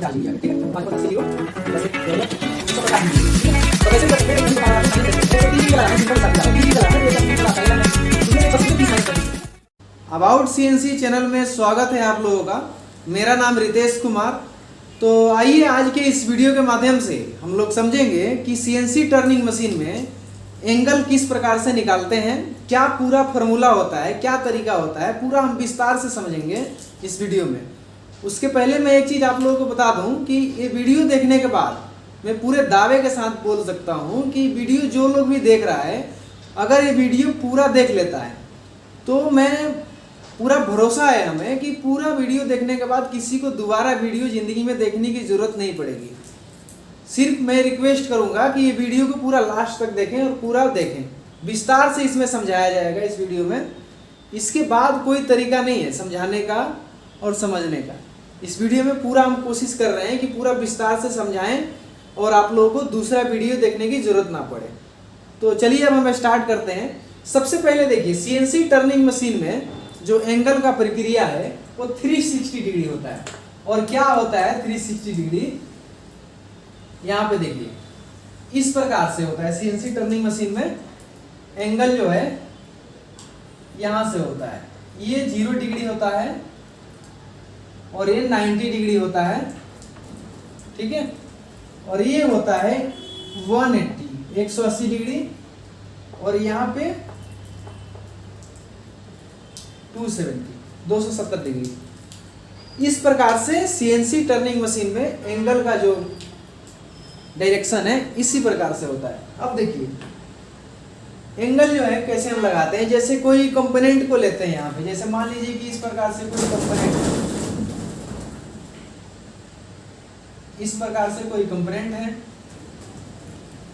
डाल दीजिएगा, ठीक है। 5 वीडियो जैसे 150 वीडियो, ठीक है। तो वैसे तो मेरे टीवी का अबाउट सीएनसी चैनल में स्वागत है आप लोगों का। मेरा नाम रितेश कुमार। तो आइए आज के इस वीडियो के माध्यम से हम लोग समझेंगे कि सीएनसी टर्निंग मशीन में एंगल किस प्रकार से निकालते हैं, क्या पूरा फार्मूला होता है, क्या तरीका होता है, पूरा हम विस्तार से समझेंगे इस वीडियो में। उसके पहले मैं एक चीज़ आप लोगों को बता दूं कि ये वीडियो देखने के बाद मैं पूरे दावे के साथ बोल सकता हूं कि वीडियो जो लोग भी देख रहा है, अगर ये वीडियो पूरा देख लेता है तो मैं पूरा भरोसा है हमें कि पूरा वीडियो देखने के बाद किसी को दोबारा वीडियो ज़िंदगी में देखने की ज़रूरत नहीं पड़ेगी। सिर्फ मैं रिक्वेस्ट करूंगा कि ये वीडियो को पूरा लास्ट तक देखें और पूरा देखें, विस्तार से इसमें समझाया जाएगा इस वीडियो में। इसके बाद कोई तरीका नहीं है समझाने का और समझने का। इस वीडियो में पूरा हम कोशिश कर रहे हैं कि पूरा विस्तार से समझाएं और आप लोगों को दूसरा वीडियो देखने की ज़रूरत ना पड़े। तो चलिए अब हम स्टार्ट करते हैं। सबसे पहले देखिए, सीएनसी टर्निंग मशीन में जो एंगल का प्रक्रिया है वो 360 डिग्री होता है। और क्या होता है 360 डिग्री, यहाँ पे देखिए इस प्रकार से होता है। सीएनसी टर्निंग मशीन में एंगल जो है यहाँ से होता है, ये 0 डिग्री होता है और ये 90 डिग्री होता है, ठीक है। और ये होता है 180 डिग्री और यहाँ पे 270 डिग्री। इस प्रकार से सीएनसी टर्निंग मशीन में एंगल का जो डायरेक्शन है इसी प्रकार से होता है। अब देखिए एंगल जो है कैसे हम लगाते हैं। जैसे कोई कंपोनेंट को लेते हैं यहाँ पे, जैसे मान लीजिए कि इस प्रकार से कोई कंपोनेंट, इस प्रकार से कोई कंपोनेंट है,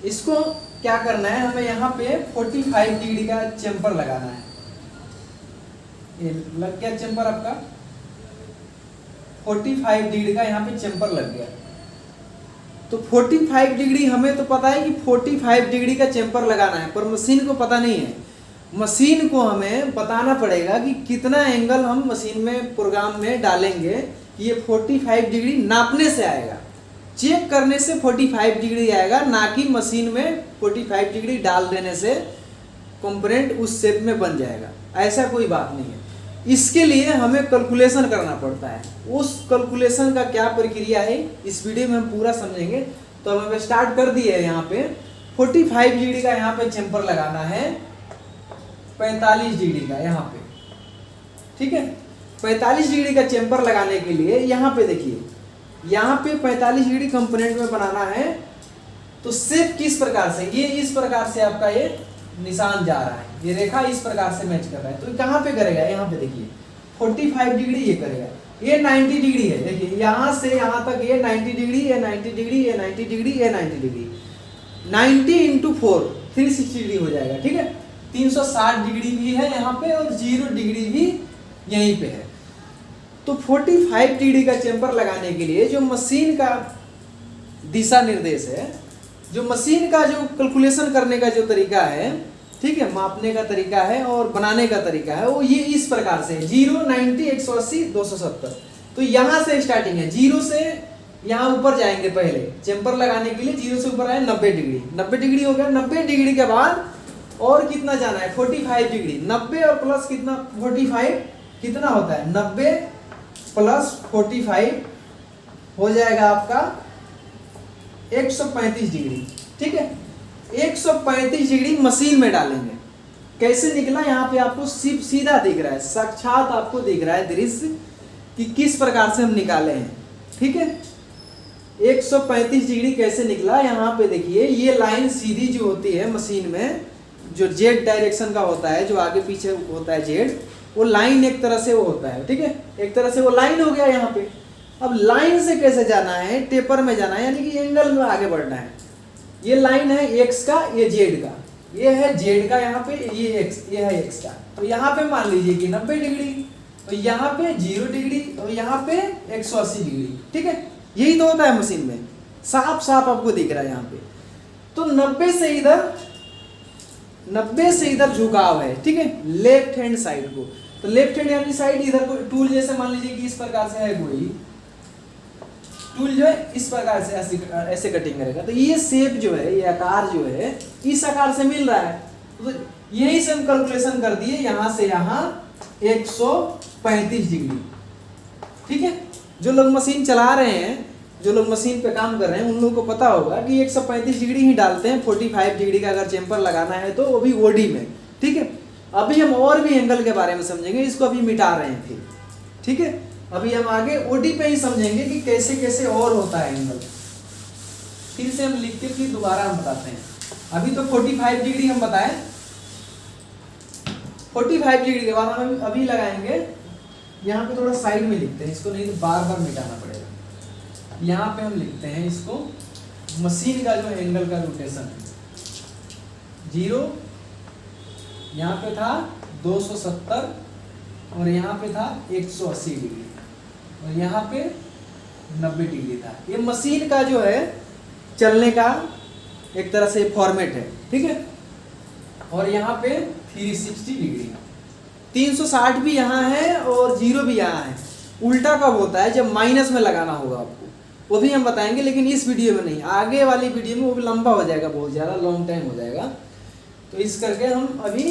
इसको क्या करना है, हमें यहाँ पे 45 डिग्री का चेम्पर लगाना है। ये लग गया चेम्पर आपका, 45 डिग्री का यहाँ पे चेम्पर लग गया। तो 45 डिग्री हमें तो पता है कि 45 डिग्री का चेम्पर लगाना है, पर मशीन को पता नहीं है। मशीन को हमें बताना पड़ेगा कि कितना एंगल हम मशीन में प्रोग्राम में डालेंगे कि ये 45 डिग्री नापने से आएगा, चेक करने से 45 डिग्री आएगा, ना कि मशीन में 45 डिग्री डाल देने से कंपोनेंट उस शेप में बन जाएगा। ऐसा कोई बात नहीं है। इसके लिए हमें कैलकुलेशन करना पड़ता है। उस कैलकुलेशन का क्या प्रक्रिया है इस वीडियो में हम पूरा समझेंगे। तो हमें स्टार्ट कर दिए है। यहाँ पे 45 डिग्री का यहाँ पे चेम्पर लगाना है, 45 डिग्री का यहाँ पे, ठीक है। 45 डिग्री का चेम्पर लगाने के लिए यहाँ पे देखिए, यहाँ पे 45 डिग्री कंपोनेंट में बनाना है। तो शेप किस प्रकार से, ये इस प्रकार से आपका ये निशान जा रहा है, ये रेखा इस प्रकार से मैच कर रहा है। तो कहाँ पे करेगा, यहाँ पे देखिए 45 डिग्री ये करेगा। ये 90 डिग्री है, देखिए यहाँ से यहाँ तक ये 90 डिग्री, ये 90 डिग्री, ये 90 डिग्री, ये 90 डिग्री। 90 × 4 360 डिग्री हो जाएगा, ठीक है। 360 डिग्री भी है यहाँ पे और 0 डिग्री भी यहीं पे है। तो 45 डिग्री का चेम्पर लगाने के लिए जो मशीन का दिशा निर्देश है, जो मशीन का जो कैलकुलेशन करने का जो तरीका है, ठीक है, मापने का तरीका है और बनाने का तरीका है, वो ये इस प्रकार से है। 0, 90, 180, 270। तो यहाँ से स्टार्टिंग है, 0 से यहाँ ऊपर जाएंगे। पहले चेम्पर लगाने के लिए 0 से ऊपर आए 90 डिग्री, 90 डिग्री हो गया। 90 डिग्री के बाद और कितना जाना है, 45 डिग्री। 90 और प्लस कितना, 45 कितना होता है, 90 प्लस 45 हो जाएगा आपका 135 डिग्री, ठीक है। 135 डिग्री मशीन में डालेंगे। कैसे निकला, यहाँ पे आपको सीधा दिख रहा है, साक्षात आपको दिख रहा है दृश्य कि किस प्रकार से हम निकाले हैं, ठीक है। 135 डिग्री कैसे निकला, यहाँ पे देखिए ये लाइन सीधी जो होती है मशीन में, जो जेड डायरेक्शन का होता है, जो आगे पीछे होता है जेड, वो लाइन एक तरह से वो होता है, ठीक है। एक तरह से वो लाइन हो गया यहाँ पे। अब लाइन से कैसे जाना है, टेपर में जाना है, यानी कि एंगल में आगे बढ़ना है। ये लाइन है एक्स का, ये जेड का, ये है जेड का यहाँ पे, ये एक्स, ये है एक्स का। तो यहाँ पे मान लीजिए कि 90 डिग्री, तो यहाँ पे 0 डिग्री और यहाँ पे 180 डिग्री, ठीक है। यही तो होता है मशीन में, साफ साफ आपको दिख रहा है यहाँ पे। तो 90 से इधर झुकाव है, ठीक है, लेफ्ट हैंड साइड को। तो लेफ्ट हैंड यानी साइड इधर को टूल जैसे मान लीजिए कि इस प्रकार से है कोई, टूल जो है इस प्रकार से ऐसे कटिंग करेगा, तो ये शेप जो है, ये आकार जो है इस आकार से मिल रहा है। तो यही से हम कैलकुलेशन कर दिए, यहाँ से यहाँ 135 डिग्री। ठीक है, जो लोग मशीन चला रहे हैं, जो लोग मशीन पे काम कर रहे हैं, उन लोगों को पता होगा कि 135 डिग्री ही डालते हैं। 45 डिग्री का अगर चेम्पर लगाना है तो वो भी ओडी में। ठीक है, अभी हम और भी एंगल के बारे में समझेंगे, इसको अभी मिटा रहे हैं फिर। ठीक है, अभी हम आगे ओडी पे ही समझेंगे कि कैसे कैसे और होता है एंगल। फिर से हम लिख के फिर दोबारा हम बताते हैं। अभी तो 45 डिग्री हम बताएं, 45 डिग्री के बाद हम अभी लगाएंगे, यहाँ पे थोड़ा साइड में लिखते हैं इसको, नहीं तो बार बार मिटाना पड़ेगा। यहाँ पे हम लिखते हैं इसको मशीन का जो एंगल का रोटेशन है 0, यहाँ पे था 270 और यहाँ पे था 180 डिग्री और यहाँ पे 90 डिग्री था। ये मशीन का जो है चलने का एक तरह से फॉर्मेट है। ठीक है, और यहाँ पे 360 डिग्री, 360 भी यहाँ है और 0 भी यहाँ है। उल्टा कब होता है? जब माइनस में लगाना होगा आपको, वो भी हम बताएंगे, लेकिन इस वीडियो में नहीं, आगे वाली वीडियो में। वो भी लंबा हो जाएगा, बहुत ज़्यादा लॉन्ग टाइम हो जाएगा, तो इस करके हम अभी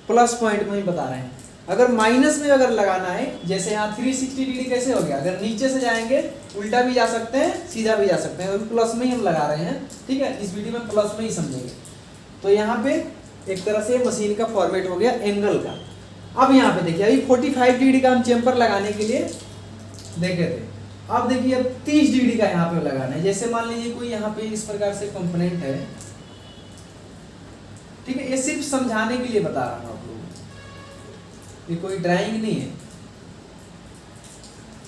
प्लस पॉइंट में ही बता रहे हैं। अगर माइनस में अगर लगाना है, जैसे यहाँ 360 डिग्री कैसे हो गया, अगर नीचे से जाएंगे उल्टा भी जा सकते हैं, सीधा भी जा सकते हैं, अभी प्लस में ही हम लगा रहे हैं। ठीक है, इस वीडियो में प्लस में ही समझेंगे। तो यहाँ पे एक तरह से मशीन का फॉर्मेट हो गया एंगल का। अब यहाँ पे देखिए, अभी 45 डिग्री का हम चेम्पर लगाने के लिए देखे थे। अब देखिए, अब 30 डिग्री का यहाँ पे लगाना है। जैसे मान लीजिए कोई यहाँ पे इस प्रकार से कंपोनेंट है। ठीक है, ये सिर्फ समझाने के लिए बता रहा हूँ आप लोगों को, ये कोई ड्राइंग नहीं है।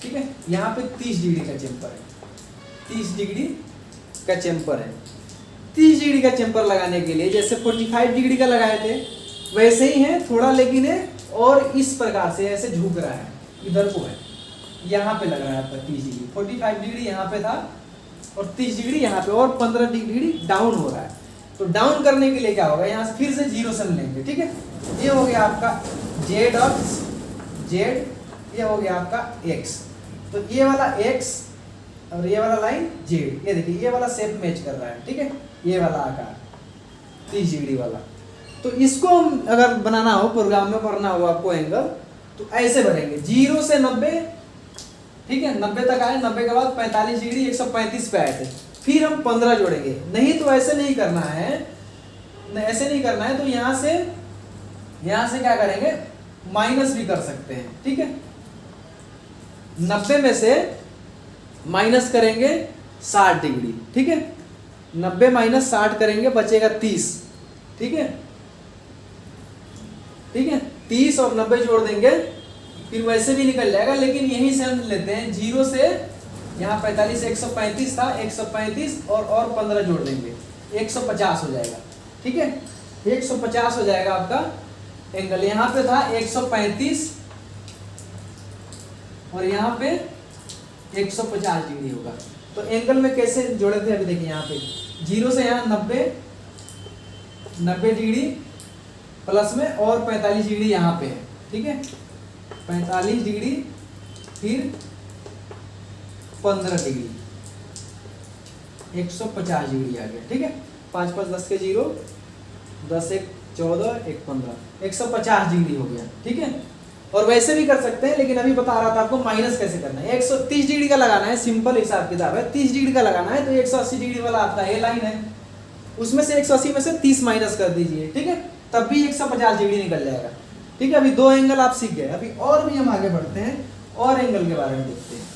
ठीक है, यहाँ पे 30 डिग्री का चेम्पर है, 30 डिग्री का चेम्पर है। 30 डिग्री का चेम्पर लगाने के लिए जैसे 45 डिग्री का लगाए थे वैसे ही है थोड़ा, लेकिन है और इस प्रकार से ऐसे झुक रहा है, इधर को है, यहाँ पे लग रहा है आपका 30 डिग्री। 45 डिग्री यहाँ पे था और 30 डिग्री यहाँ पे, और 15 डिग्री डाउन हो रहा है। तो डाउन करने के लिए क्या होगा, यहाँ से फिर से 0 से लेंगे। ठीक है, ये हो गया आपका Z अक्ष, Z, ये हो गया आपका X। तो ये वाला X और ये वाला लाइन Z, ये देखिए ये वाला शेप मैच कर रहा है। ठीक है, ये वाला आकार 30 डिग्री वाला। तो इसको हम अगर बनाना हो, प्रोग्राम में करना हो आपको एंगल, तो ऐसे बनेंगे 0 से 90। ठीक है, 90 तक आए, 90 के बाद 45 डिग्री 135 पे आए थे, फिर हम 15 जोड़ेंगे। नहीं तो ऐसे नहीं करना है, ऐसे नहीं करना है तो यहाँ से क्या करेंगे, माइनस भी कर सकते हैं। ठीक है, 90 में से माइनस करेंगे 60 डिग्री। ठीक है, 90 माइनस 60 करेंगे, बचेगा 30। ठीक है, ठीक है, 30 और 90 जोड़ देंगे, फिर वैसे भी निकल जाएगा। लेकिन यहीं से हम लेते हैं 0 से यहाँ 45 135 था, 135 और 15 जोड़ देंगे, 150 हो जाएगा। ठीक है, 150 हो जाएगा आपका एंगल। यहाँ पे था 135 और यहाँ पे 150 डिग्री होगा। तो एंगल में कैसे जोड़े थे, अभी देखिए यहाँ पे 0 से यहाँ 90 डिग्री प्लस में और 45 डिग्री यहाँ पे है। ठीक है, 45 डिग्री फिर 15 डिग्री, 150 डिग्री आ गया। ठीक है, 5 5 10 के 0, 10 1 14 1 15, 150 डिग्री हो गया। ठीक है, और वैसे भी कर सकते हैं, लेकिन अभी बता रहा था आपको माइनस कैसे करना है। 130 डिग्री का लगाना है, सिंपल हिसाब किताब है। 30 डिग्री का लगाना है तो 180 डिग्री वाला आपका ये लाइन है, उसमें से 180 में से 30 माइनस कर दीजिए। ठीक है, तब भी 150 डिग्री निकल जाएगा। ठीक है, अभी 2 एंगल आप सीख गए। अभी और भी हम आगे बढ़ते हैं और एंगल के बारे में देखते हैं।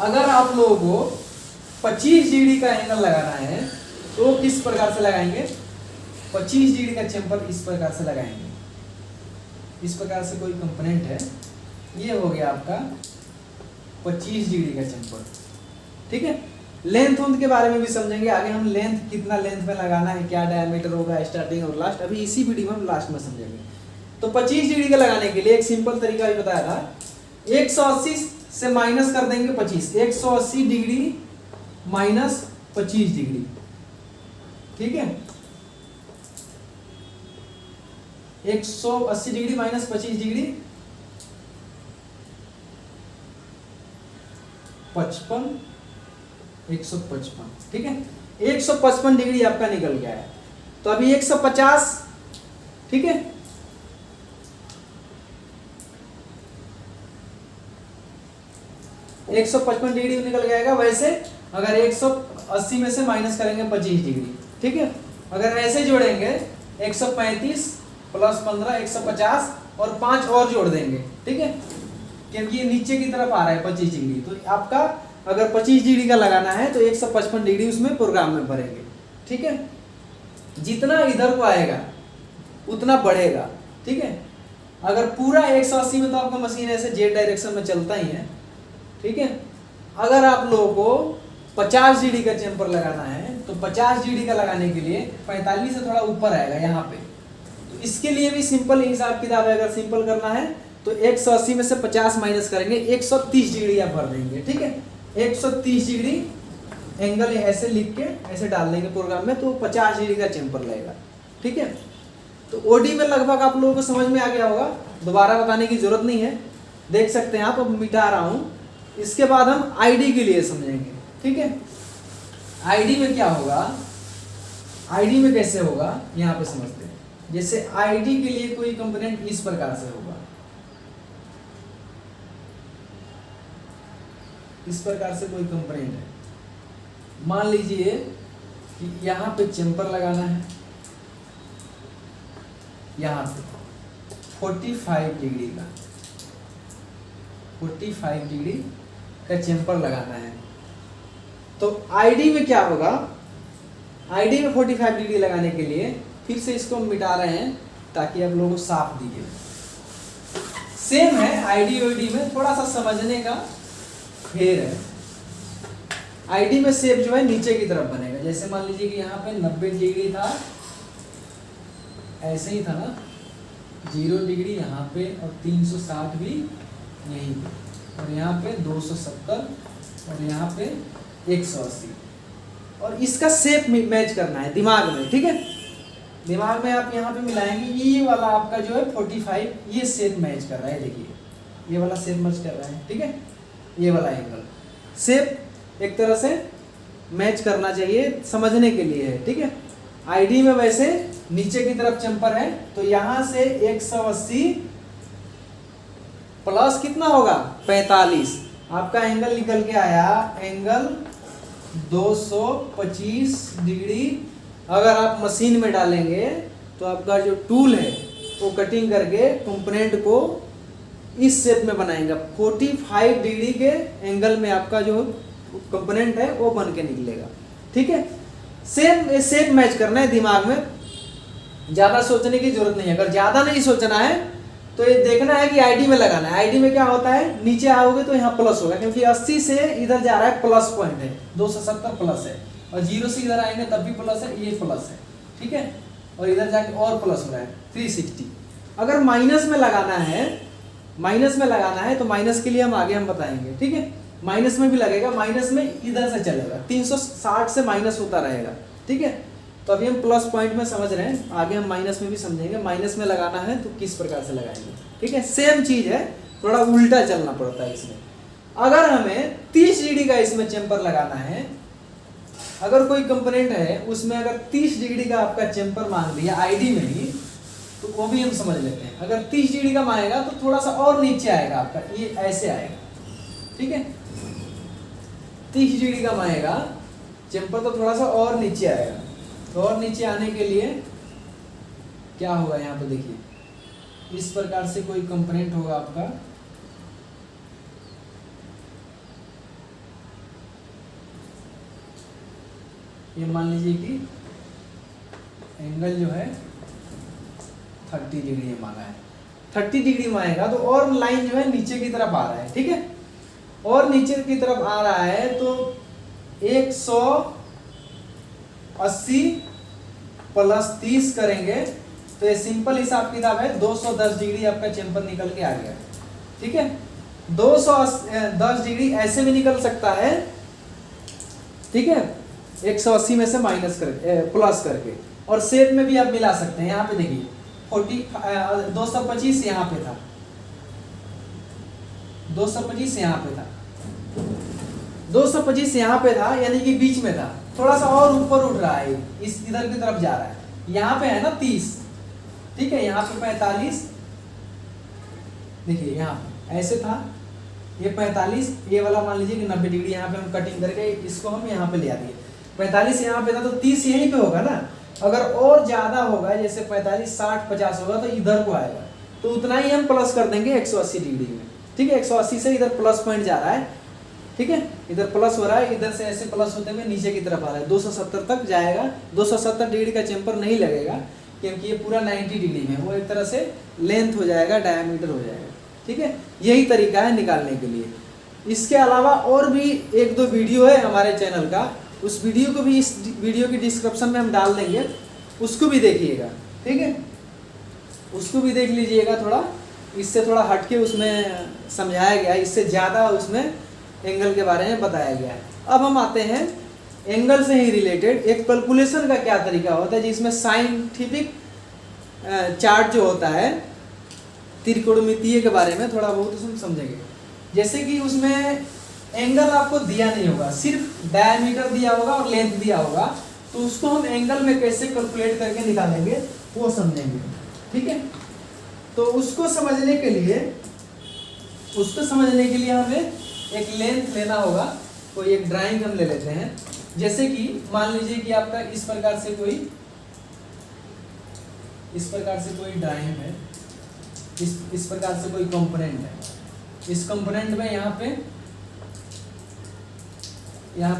अगर आप लोगों को 25 डिग्री का एंगल लगाना है तो किस प्रकार से लगाएंगे, 25 डिग्री का चेम्पर इस प्रकार से लगाएंगे। इस प्रकार से कोई कंपोनेंट है, ये हो गया आपका 25 डिग्री का चेम्पर। ठीक है, लेंथ उंथ के बारे में भी समझेंगे आगे हम, लेंथ कितना लेंथ में लगाना है, क्या डायमीटर होगा, स्टार्टिंग और लास्ट, अभी इसी वीडियो में हम लास्ट में समझेंगे। तो 25 डिग्री का लगाने के लिए एक सिंपल तरीका भी बताया था, 180 से माइनस कर देंगे 25, 180 डिग्री माइनस 25 डिग्री। ठीक है, 180 डिग्री माइनस 25 डिग्री 55 155, ठीक है, 155 डिग्री आपका निकल गया है। तो अभी 150, ठीक है, 155 डिग्री निकल जाएगा। वैसे अगर 180 में से माइनस करेंगे 25 डिग्री, ठीक है, अगर ऐसे जोड़ेंगे 135 प्लस 15 150 और 5 और जोड़ देंगे, ठीक है, क्योंकि ये नीचे की तरफ आ रहा है 25 डिग्री। तो आपका अगर 25 डिग्री का लगाना है तो 155 डिग्री उसमें प्रोग्राम में भरेंगे, ठीक है। जितना इधर को आएगा उतना बढ़ेगा, ठीक है। अगर पूरा 180 में तो आपका मशीन ऐसे जेड डायरेक्शन में चलता ही है, ठीक है। अगर आप लोगों को 50 डिग्री का चेम्पर लगाना है तो 50 डिग्री का लगाने के लिए 45 से थोड़ा ऊपर आएगा यहाँ पे। तो इसके लिए भी सिंपल हिसाब किताब है। अगर सिंपल करना है तो 180 में से 50 माइनस करेंगे, 130 डिग्री आप भर देंगे, ठीक है। 130 डिग्री एंगल ऐसे लिख के ऐसे डाल देंगे प्रोग्राम में, तो 50 डिग्री का चेम्पर लगेगा, ठीक है। तो ओडी में लगभग आप लोगों को समझ में आ गया होगा, दोबारा बताने की जरूरत नहीं है, देख सकते हैं आप। अब मिटा रहा हूँ। इसके बाद हम आईडी के लिए समझेंगे, ठीक है। आईडी में क्या होगा, आईडी में कैसे होगा यहाँ पे समझते हैं। जैसे आईडी के लिए कोई कंपोनेंट इस प्रकार से होगा, इस प्रकार से कोई कंपोनेंट है। मान लीजिए कि यहाँ पे चेम्पर लगाना है, यहाँ पे 45 डिग्री का 45 डिग्री का चेम्पर लगाना है। तो आईडी में क्या होगा, आईडी में 45 डिग्री लगाने के लिए फिर से इसको हम मिटा रहे हैं ताकि आप लोगों को साफ दिखे। सेम है आईडी ओडी में, थोड़ा सा समझने का फेर है। आईडी में शेप जो है नीचे की तरफ बनेगा। जैसे मान लीजिए कि यहाँ पे 90 डिग्री था, ऐसे ही था ना, 0 डिग्री यहाँ पे और 360 भी यहीं पे, और यहाँ पे 270 और यहाँ पे 180। और इसका शेप मैच करना है दिमाग में, ठीक है। दिमाग में आप यहाँ पे मिलाएंगे, ये वाला आपका जो है 45 ये शेप मैच कर रहा है, देखिए ये वाला शेप मैच कर रहा है, ठीक है। ये वाला एंगल शेप एक तरह से मैच करना चाहिए, समझने के लिए है, ठीक है। आईडी में वैसे नीचे की तरफ चेम्पर है, तो यहाँ से 180 प्लस कितना होगा 45, आपका एंगल निकल के आया एंगल 225 डिग्री। अगर आप मशीन में डालेंगे तो आपका जो टूल है वो कटिंग करके कंपोनेंट को इस शेप में बनाएगा। 45 डिग्री के एंगल में आपका जो कंपोनेंट है वो बन के निकलेगा, ठीक है। सेम शेप मैच करना है दिमाग में, ज़्यादा सोचने की जरूरत नहीं है। अगर ज़्यादा नहीं सोचना है तो ये देखना है कि आईडी में लगाना है। आईडी में क्या होता है, नीचे आओगे तो यहाँ प्लस होगा, क्योंकि 80 से इधर जा रहा है प्लस पॉइंट है, 270 प्लस है, और 0 से इधर आएंगे तब भी प्लस है, ये प्लस है, ठीक है। और इधर जाके और प्लस हो रहा है 360। अगर माइनस में लगाना है, माइनस में लगाना है तो माइनस के लिए हम आगे हम बताएंगे, ठीक है। माइनस में भी लगेगा, माइनस में इधर से चलेगा, 360 से माइनस होता रहेगा, ठीक है। तो अभी हम प्लस पॉइंट में समझ रहे हैं, आगे हम माइनस में भी समझेंगे। माइनस में लगाना है तो किस प्रकार से लगाएंगे, ठीक है। सेम चीज है, थोड़ा उल्टा चलना पड़ता है इसमें। अगर हमें 30 डिग्री का इसमें चेम्पर लगाना है, अगर कोई कंपोनेंट है उसमें अगर 30 डिग्री का आपका चेम्पर मांग दिया आईडी में ही, तो वो भी हम समझ लेते हैं। अगर 30 डिग्री का मांगेगा तो थोड़ा सा और नीचे आएगा आपका, ये ऐसे आएगा, ठीक है। 30 डिग्री का मांगेगा चेम्पर तो थोड़ा सा और नीचे आएगा। तो और नीचे आने के लिए क्या होगा, यहाँ पे देखिए इस प्रकार से कोई कंपोनेंट होगा आपका, ये मान लीजिए कि एंगल जो है 30 डिग्री मांगा है, 30 डिग्री मांगेगा तो और लाइन जो है नीचे की तरफ आ रहा है, ठीक है। और नीचे की तरफ आ रहा है तो 180 प्लस 30 करेंगे तो ये सिंपल हिसाब किताब है, 210 डिग्री आपका चेम्पर निकल के आ गया, ठीक है। 210 डिग्री ऐसे भी निकल सकता है, ठीक है, 180 में से माइनस करके प्लस करके, और शेप में भी आप मिला सकते हैं। यहाँ पे देखिए 225 यहाँ पे था, 225 यहाँ पे था, 225 यहाँ पे था, यानी कि बीच में था, थोड़ा सा और ऊपर उठ रहा है, इस इधर की तरफ जा रहा है। यहाँ पे है ना 30, ठीक है, यहाँ पे 45, देखिए यहाँ पे ऐसे था, ये 45, ये वाला मान लीजिए कि 90 डिग्री यहाँ पे हम कटिंग करके इसको हम यहाँ पे ले आ दिए। 45 यहाँ पे था तो 30 यहीं पे होगा ना। अगर और ज्यादा होगा, जैसे 45, 60, 50 होगा तो इधर को आएगा, तो उतना ही हम प्लस कर देंगे 180 डिग्री में, ठीक है। 180 से इधर प्लस पॉइंट जा रहा है, ठीक है, इधर प्लस हो रहा है, इधर से ऐसे प्लस होते हुए नीचे की तरफ आ रहा है, 270 तक जाएगा। 270 डिग्री का चेम्पर नहीं लगेगा क्योंकि ये पूरा 90 डिग्री में, वो एक तरह से लेंथ हो जाएगा, डायमीटर हो जाएगा, ठीक है। यही तरीका है निकालने के लिए। इसके अलावा और भी एक दो वीडियो है हमारे चैनल का, उस वीडियो को भी इस वीडियो की डिस्क्रिप्शन में हम डाल देंगे, उसको भी देखिएगा, ठीक है, उसको भी देख लीजिएगा। थोड़ा इससे थोड़ा हटके उसमें समझाया गया है, इससे ज़्यादा उसमें एंगल के बारे में बताया गया है। अब हम आते हैं एंगल से ही रिलेटेड एक कैलकुलेशन का क्या तरीका होता है, जिसमें साइंटिफिक चार्ट जो होता है त्रिकोणमितीय के बारे में थोड़ा बहुत हम समझेंगे। जैसे कि उसमें एंगल आपको दिया नहीं होगा, सिर्फ डायमीटर दिया होगा और लेंथ दिया होगा, तो उसको हम एंगल में कैसे कैलकुलेट करके निकालेंगे वो समझेंगे, ठीक है। तो उसको समझने के लिए हमें एक लेंथ लेना होगा, कोई एक ड्राइंग हम ले लेते हैं। जैसे कि मान लीजिए कि आपका इस प्रकार से कोई ड्राइंग है, इस प्रकार से कोई कंपोनेंट है। इस कंपोनेंट में यहाँ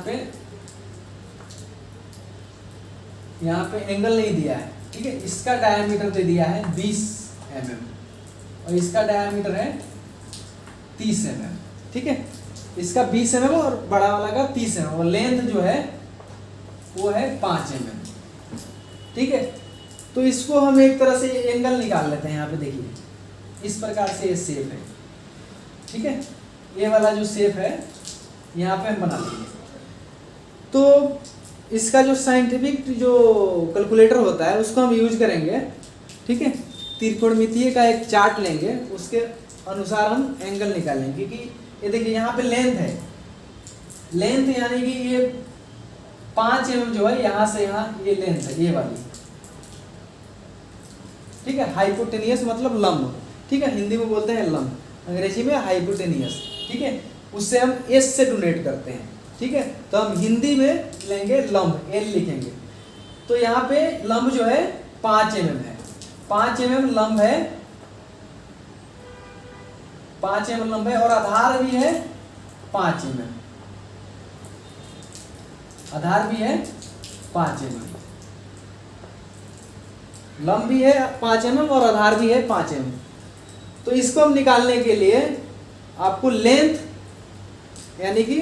पे एंगल नहीं दिया है, ठीक है। इसका डायमीटर दे दिया है 20 mm और इसका डायमीटर है 30 mm, ठीक है। इसका 20 mm और बड़ा वाला का 30 mm, और लेंथ जो है वो है 5 mm, ठीक है। तो इसको हम एक तरह से एंगल निकाल लेते हैं। यहाँ पे देखिए इस प्रकार से ये शेप है, ठीक है। ये वाला जो शेप है यहाँ पे हम बना लेंगे। तो इसका जो साइंटिफिक जो कैलकुलेटर होता है उसको हम यूज करेंगे, ठीक है। त्रिकोणमितीय का एक चार्ट लेंगे, उसके अनुसार हम एंगल निकालेंगे। क्योंकि ये देखिए यहाँ पे लेंथ है, लेंथ यानी कि ये 5 mm जो है यहाँ से यहाँ ये लेंथ है, ये वाली, ठीक है। हाइपोटेनियस मतलब लंब, ठीक है, हिंदी में बोलते हैं लंब, अंग्रेजी में हाइपोटेनियस, ठीक है। उससे हम एस से डोनेट करते हैं, ठीक है। तो हम हिंदी में लेंगे लंब, एल लिखेंगे। तो यहाँ पे लंब जो है 5 mm है, 5 mm लंब है, 5 mm लंब है, और आधार भी है 5 mm, आधार भी है 5 mm, लंब भी है 5 mm और आधार भी है 5 mm। तो इसको हम निकालने के लिए आपको लेंथ यानी कि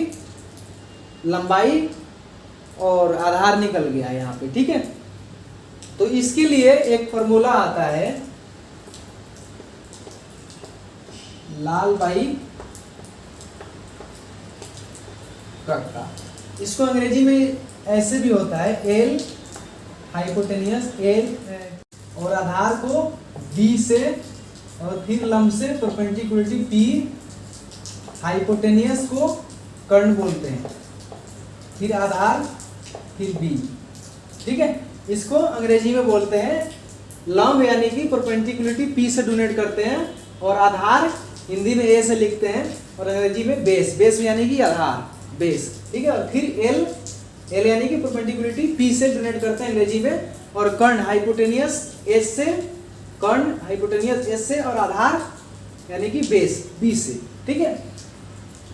लंबाई और आधार निकल गया यहाँ पे, ठीक है। तो इसके लिए एक फॉर्मूला आता है लाल बाई कर्व का। इसको अंग्रेजी में ऐसे भी होता है एल हाइपोटेनियस, एल और आधार को बी से और फिर लंब से परपेंडिकुलरिटी पी, हाइपोटेनियस को कर्ण बोलते हैं, फिर आधार, फिर बी, ठीक है। इसको अंग्रेजी में बोलते हैं लंब यानी कि परपेंडिकुलरिटी पी से डोनेट करते हैं, और आधार हिंदी में ए से लिखते हैं और अंग्रेजी में बेस, बेस यानी कि आधार, बेस, ठीक है। और फिर एल, एल यानी कि परपेंडिकुलरिटी पी से डोनेट करते हैं अंग्रेजी में, और कर्ण हाइपोटेनियस एस से, कर्ण हाइपोटेनियस एस से, और आधार यानी कि बेस बी से, ठीक है।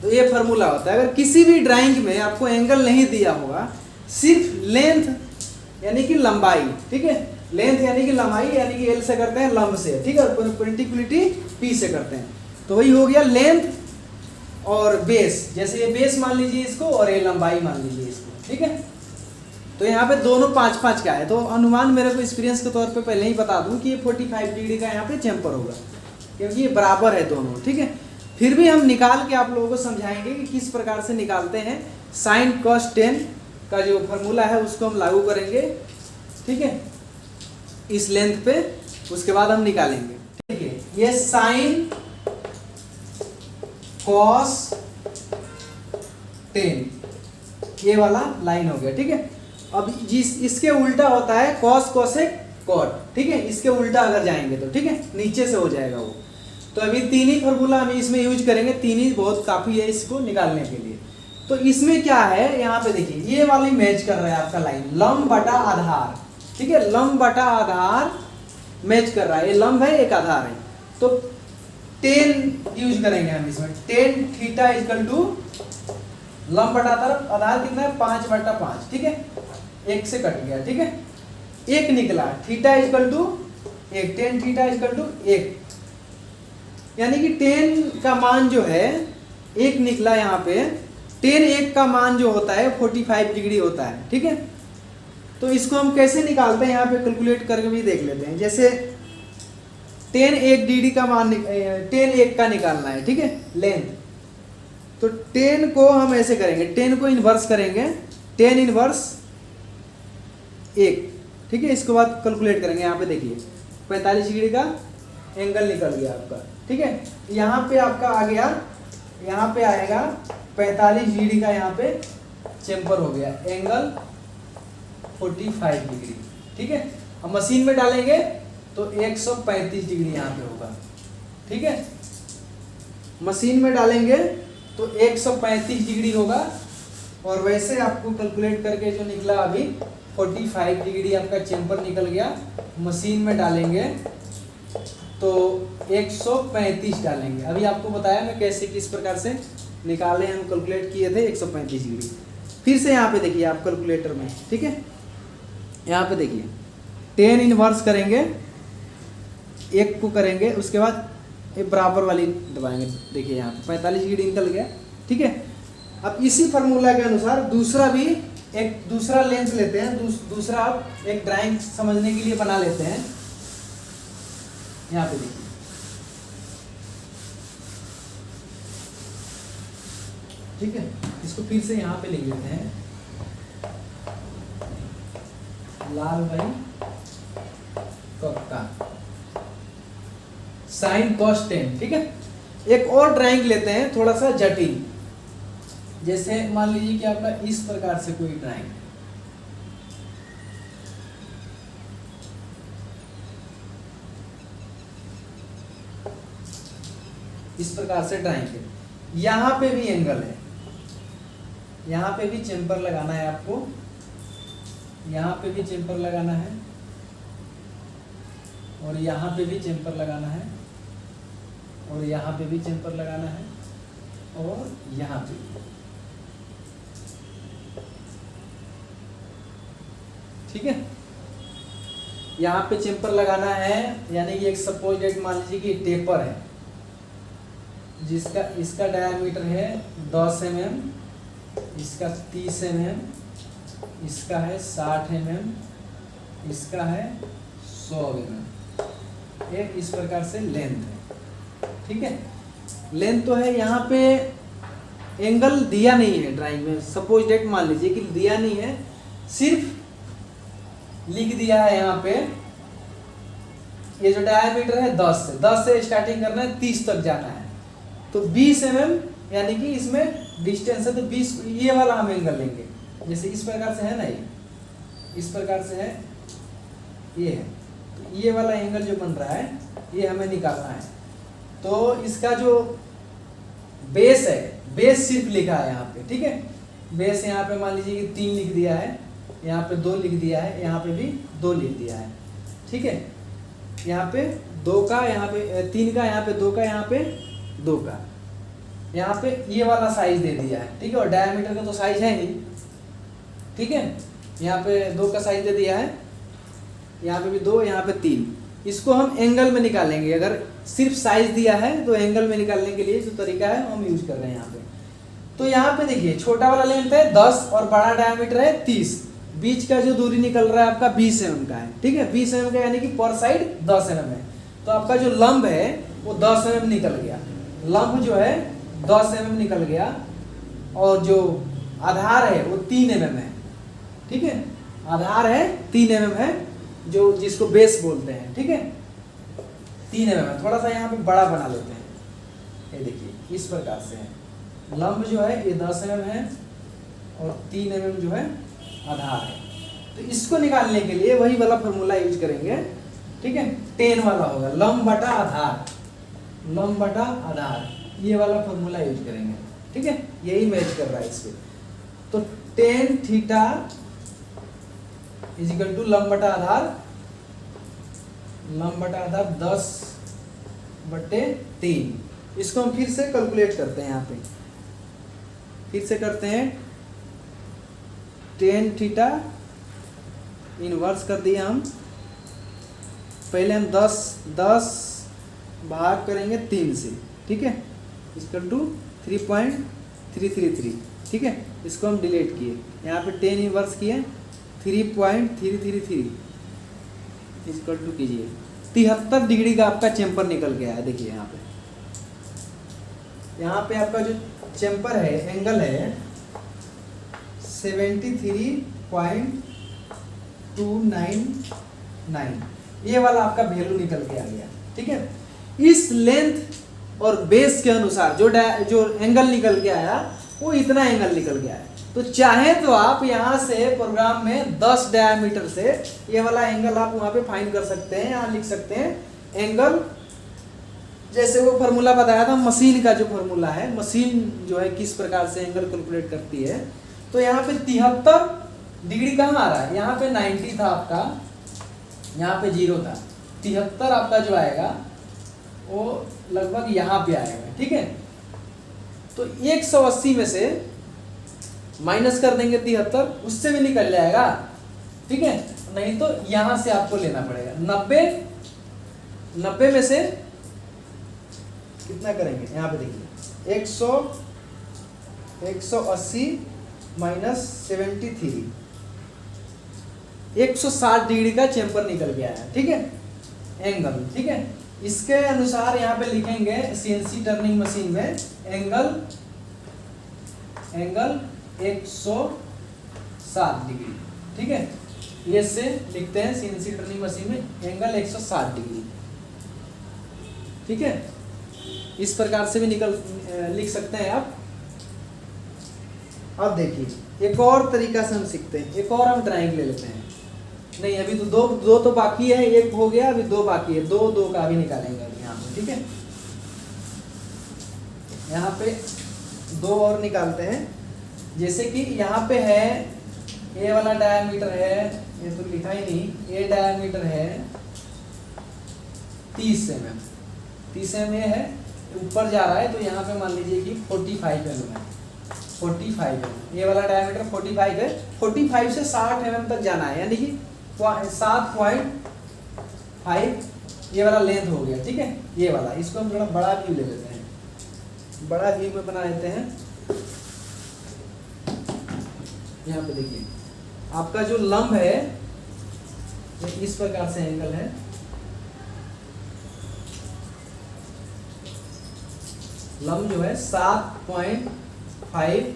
तो ये फॉर्मूला होता है। अगर किसी भी ड्राइंग में आपको एंगल नहीं दिया होगा, सिर्फ लेंथ यानी कि लंबाई, ठीक है, लेंथ यानी कि लंबाई यानी कि एल से करते हैं, लंब से, ठीक है, परपेंडिकुलरिटी पी से करते हैं। तो वही हो गया लेंथ और बेस। जैसे ये बेस मान लीजिए इसको और ये लंबाई मान लीजिए इसको, ठीक है। तो यहाँ पे दोनों 5-5 का है, तो अनुमान मेरे को एक्सपीरियंस के तौर पे पहले ही बता दूं कि ये 45 डिग्री का यहाँ पे चेम्पर होगा, क्योंकि ये बराबर है दोनों, ठीक है। फिर भी हम निकाल के आप लोगों को समझाएंगे कि किस प्रकार से निकालते हैं। साइन कॉस टेन का जो फॉर्मूला है उसको हम लागू करेंगे, ठीक है, इस लेंथ पे, उसके बाद हम निकालेंगे, ठीक है। ये साइन कॉस 10, ये वाला लाइन हो गया, ठीक है। अब जिस इसके उल्टा होता है कॉस कोसेक कॉट, ठीक है, इसके उल्टा अगर जाएंगे तो, ठीक है, नीचे से हो जाएगा वो। तो अभी तीन ही फॉर्मूला हम इसमें यूज करेंगे, तीन ही बहुत काफ़ी है इसको निकालने के लिए। तो इसमें क्या है, यहाँ पे देखिए ये वाली मैच कर रहा है आपका लाइन, लंब बटा आधार, ठीक है, लंब बटा आधार मैच कर रहा है, ये लंब है एक आधार है। तो 10 यूज करेंगे हम इसमें, 10 थीटा इक्वल टू लंब बटा आधार कितना है 5/5, ठीक है, 1 से कट गया, ठीक है, 1 निकला, theta equal to 1, 10 theta equal to 1, यानी कि 10 का मान जो है 1 निकला यहाँ पे, 1 का मान जो होता है 45 डिग्री होता है, ठीक है। तो इसको हम कैसे निकालते हैं, यहाँ पे कैलकुलेट करके भी देख लेते हैं। जैसे 1 डिग्री का मान 1 का निकालना है, ठीक है, लेंथ। तो 10 को हम ऐसे करेंगे, 10 को इन्वर्स करेंगे, 10 इन्वर्स 1, ठीक है। इसके बाद कैलकुलेट करेंगे, यहाँ पे देखिए 45 डिग्री का एंगल निकल गया आपका, ठीक है। यहाँ पे आपका आ गया, यहाँ पे आएगा 45 डिग्री का, यहाँ पे चेम्पर हो गया, एंगल 45 डिग्री, ठीक है। अब मशीन में डालेंगे तो 135 डिग्री यहाँ पे होगा, ठीक है, मशीन में डालेंगे तो 135 डिग्री होगा। और वैसे आपको कैलकुलेट करके जो निकला अभी 45 डिग्री आपका चेम्पर निकल गया, मशीन में डालेंगे तो 135 डालेंगे। अभी आपको बताया मैं कैसे किस प्रकार से निकाले, हम कैलकुलेट किए थे 135 डिग्री। फिर से यहाँ पे देखिए आप कैलकुलेटर में, ठीक है, यहाँ पे देखिए 10 इनवर्स करेंगे, 1 को करेंगे, उसके बाद एक बराबर वाली दबाएंगे, देखिए यहाँ पे 45 डिग्री निकल गया, ठीक है। अब इसी फार्मूला के अनुसार दूसरा भी एक दूसरा लेंस लेते हैं, दूसरा आप एक ड्राइंग समझने के लिए बना लेते हैं। यहाँ पे देखिए ठीक है, इसको फिर से यहाँ पे लिख लेते हैं, लाल भाई कक्का साइन कॉस 10, ठीक है। एक और ड्राइंग लेते हैं थोड़ा सा जटिल, जैसे मान लीजिए कि आपका इस प्रकार से कोई ड्राइंग, इस प्रकार से ड्राइंग है, यहाँ पे भी एंगल है, यहाँ पे भी चेम्पर लगाना है आपको, यहाँ पे भी चेम्पर लगाना है, और यहाँ पे भी चेम्पर लगाना है, और यहाँ पे भी चेम्पर लगाना है, और यहाँ पे भी, ठीक है। यहाँ पे चेम्पर लगाना है, यानी कि एक सपोज डेट मान लीजिए कि टेपर है, जिसका इसका डायमीटर है 10 mm, इसका 30 mm, इसका है 60 mm, इसका है 100 mm, ये इस प्रकार से लेंथ है, ठीक है। लेंथ तो है, यहाँ पे एंगल दिया नहीं है ड्राइंग में, सपोज डेट मान लीजिए कि दिया नहीं है, सिर्फ लिख दिया है यहाँ पे, ये जो डायमीटर है 10 से स्टार्टिंग करना है, 30 तक जाना है, तो 20 mm, यानी कि इसमें डिस्टेंस है तो 20, ये वाला हम एंगल लेंगे, जैसे इस प्रकार से है ना, ये इस प्रकार से है, ये है, तो ये वाला एंगल जो बन रहा है ये हमें निकालना है। तो इसका जो बेस है, बेस सिर्फ लिखा है यहाँ पे, ठीक है, बेस यहाँ पे मान लीजिए कि 3 लिख दिया है, यहाँ पे 2 लिख दिया है, यहाँ पे भी 2 लिख दिया है, ठीक है। यहाँ पे 2 का, यहाँ पे 3 का, यहाँ पे 2 का, यहाँ पे 2 का, यहाँ पे ये वाला साइज दे दिया है, ठीक है। और डायमीटर का तो साइज है ही, ठीक है, यहाँ पे 2 का साइज दे दिया है, यहाँ पे भी 2, यहाँ पे 3। इसको हम एंगल में निकालेंगे, अगर सिर्फ साइज दिया है तो एंगल में निकालने के लिए जो तरीका है हम यूज कर रहे हैं यहाँ पे। तो यहाँ पे देखिए छोटा वाला लेंथ है 10 और बड़ा डायमीटर है 30, बीच का जो दूरी निकल रहा है आपका 20 mm का है, ठीक है, 20 mm का, यानी कि पर साइड 10 mm है। तो आपका जो लंब है वो 10 mm निकल गया, लंब जो है 10 mm निकल गया, और जो आधार है वो 3 mm है, ठीक है, आधार है 3 mm है, जो जिसको बेस बोलते हैं, ठीक है, 3 mm है। थोड़ा सा यहाँ पे बड़ा बना लेते हैं, ये देखिए इस प्रकार से है, लंब जो है ये 10 mm है, और 3 mm जो है आधार है। तो इसको निकालने के लिए वही वाला फॉर्मूला यूज करेंगे, ठीक है। टेन वाला होगा, लंब बटा आधार, लंब बटा आधार, ये वाला फॉर्मूला यूज करेंगे, ठीक है। यही मैच कर रहा है इस पे। तो tan theta is equal to लंब बटा आधार, लंब बटा आधार 10/3। इसको हम फिर से कैलकुलेट करते हैं, यहाँ पे फिर से करते हैं। टेन थीटा इनवर्स कर दिया हम, पहले हम 10 भाग करेंगे 3 से, ठीक है, इक्वल टू 3.333, ठीक है। इसको हम डिलीट किए, यहाँ पे 10 इनवर्स किए 3.333 इक्वल टू कीजिए 73 डिग्री का आपका चेम्पर निकल के आया। देखिए यहाँ पे आपका जो चेम्पर है, एंगल है 73.299, ये वाला आपका वैल्यू निकल के आ गया, ठीक है। इस लेंथ और बेस के अनुसार जो एंगल निकल के आया वो इतना एंगल निकल के आया। तो चाहे तो आप यहाँ से प्रोग्राम में 10 डायमीटर से ये वाला एंगल आप वहाँ पे फाइंड कर सकते हैं। यहाँ लिख सकते हैं एंगल, जैसे वो फार्मूला बताया था मशीन का, जो फार्मूला है मशीन जो है किस प्रकार से एंगल कैलकुलेट करती है। तो यहाँ पे 73 डिग्री कहाँ आ रहा है, यहाँ पे 90 था आपका, यहाँ पे 0 था, 73 आपका जो आएगा वो लगभग यहाँ पे आएगा, ठीक है। तो 180 में से माइनस कर देंगे 73, उससे भी निकल जाएगा, ठीक है। नहीं तो यहां से आपको लेना पड़ेगा 90 में से कितना करेंगे, यहाँ पे देखिए 180 माइनस 73, 160 डिग्री का चेम्पर निकल गया है, ठीक है, एंगल, ठीक है। इसके अनुसार यहाँ पे लिखेंगे सीएनसी टर्निंग मशीन में एंगल 160 डिग्री, ठीक है। ये से लिखते हैं सीएनसी टर्निंग मशीन में एंगल 160 डिग्री, ठीक है। इस प्रकार से भी लिख सकते हैं आप। अब देखिए एक और तरीका से हम सीखते हैं, एक और हम ड्राइंग ले लेते हैं। नहीं अभी तो दो तो बाकी है, एक हो गया, अभी 2 बाकी है, दो का भी निकालेंगे अभी यहाँ पे, ठीक है। यहाँ पे 2 और निकालते हैं। जैसे कि यहाँ पे है ए वाला डायमीटर है, ये तो लिखा ही नहीं, ए डायमीटर है 30 mm, 30 mm है, ऊपर जा रहा है, तो यहाँ पे मान लीजिए कि 45 mm है, 45 mm, ये वाला डायमीटर 45 है, 45 से 60 mm तक जाना है, यानी कि 7.5 ये वाला लेंथ हो गया, ठीक है। ये वाला, इसको हम थोड़ा बड़ा व्यू ले लेते हैं, बड़ा व्यू में बना लेते हैं। यहाँ पे देखिए आपका जो लंब है इस प्रकार से एंगल है, लंब जो है 7.5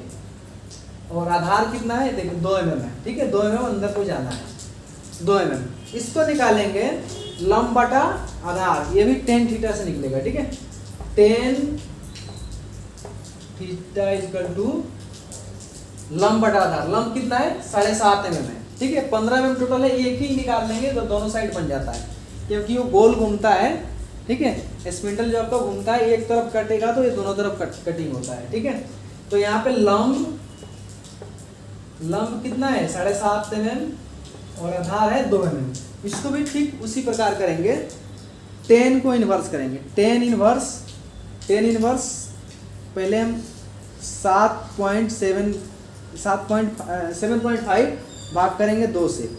और आधार कितना है, देखिए 2 mm है, ठीक है, 2 mm अंदर को जाना है, 2 mm। इसको निकालेंगे लंब बटा आधार, ये भी 10 थीटा से निकलेगा, ठीक है। 10 थीटा इक्वल टू लंब बटा आधार, लंब कितना है 7.5 mm है, ठीक है। 15 mm टोटल है, एक ही निकाल लेंगे तो दोनों साइड बन जाता है, क्योंकि वो गोल घूमता है, ठीक है। स्पिंडल जो आपका घूमता है एक तरफ कटेगा तो ये दोनों तरफ कटिंग होता है, ठीक है। तो यहाँ पे लंब कितना है 7.5 mm और आधार है 2 mm। इसको भी ठीक उसी प्रकार करेंगे, 10 को इन्वर्स करेंगे, 10 इन्वर्स पहले हम 7.5 भाग करेंगे 2 से,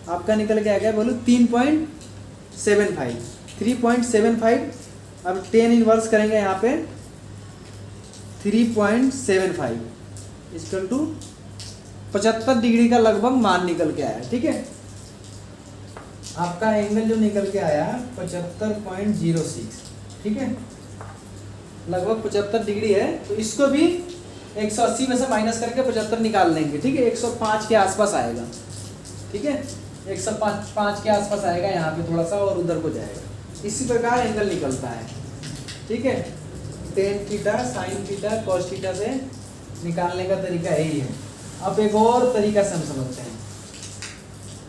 आपका निकल के आ गया बोलो 3.75। अब 10 इन्वर्स करेंगे यहाँ पे 3.75 इक्वल टू 75 डिग्री का लगभग मान निकल के आया, ठीक है। आपका एंगल जो निकल के आया 75.06, ठीक है, लगभग 75 डिग्री है। तो इसको भी 180 में से माइनस करके 75 निकाल लेंगे, ठीक है, 105 के आसपास आएगा, ठीक है, 105 के आसपास आएगा, यहाँ पे थोड़ा सा और उधर को जाएगा। इसी प्रकार एंगल निकलता है, ठीक है। Tan theta, sine theta, cos theta से निकालने का तरीका यही है। अब एक और तरीका से हम समझते हैं।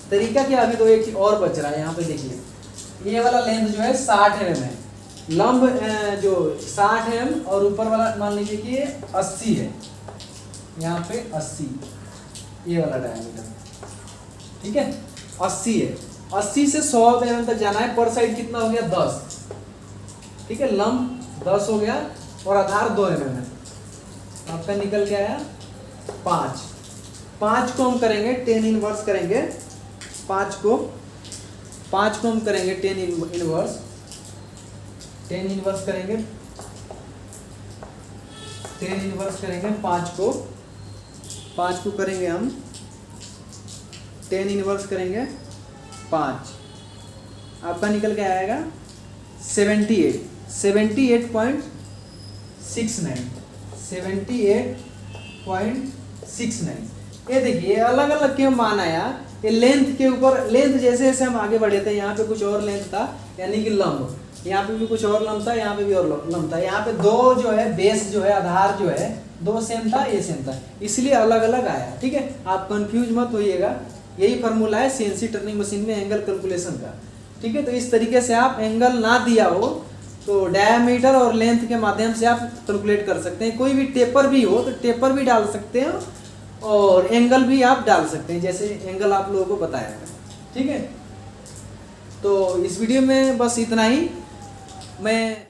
तरीका क्या, अभी तो एक और बच रहा है। यहाँ पे देखिए ये वाला लेंथ जो है 60 mm है, लंब जो 60 mm और ऊपर वाला मान लीजिए कि ये 80 है, यहाँ पे 80 ये वाला डायमीटर, ठीक है 80 है। 80 से 100 mm तक जाना है। पर साइड कितना हो गया 10, ठीक है लंब 10 हो गया और आधार 2 mm है, आपका निकल के आया 5। 5 को हम करेंगे 10 इनवर्स करेंगे, 5 को हम करेंगे 10 इनवर्स, 10 इनवर्स करेंगे, 10 इनवर्स करेंगे 5 को करेंगे हम 10 इनवर्स करेंगे 5, आपका निकल के आएगा 78.69। ये देखिए अलग अलग क्यों मान आया, ये लेंथ के ऊपर, लेंथ जैसे जैसे हम आगे बढ़े थे, यहाँ पे कुछ और लेंथ था यानी कि लंब, यहाँ पे भी कुछ और लंब था, यहाँ पे भी और लंब था, यहाँ पे दो जो है बेस जो है आधार जो है दो सेम था, ये सेम था, इसलिए अलग अलग आया, ठीक है। आप कंफ्यूज मत होइएगा, यही फार्मूला है सीएनसी टर्निंग मशीन में एंगल कैलकुलेशन का, ठीक है। तो इस तरीके से आप एंगल ना दिया हो तो डायमीटर और लेंथ के माध्यम से आप कैलकुलेट कर सकते हैं। कोई भी टेपर भी हो तो टेपर भी डाल सकते हैं और एंगल भी आप डाल सकते हैं, जैसे एंगल आप लोगों को बताया है, ठीक है। तो इस वीडियो में बस इतना ही। मैं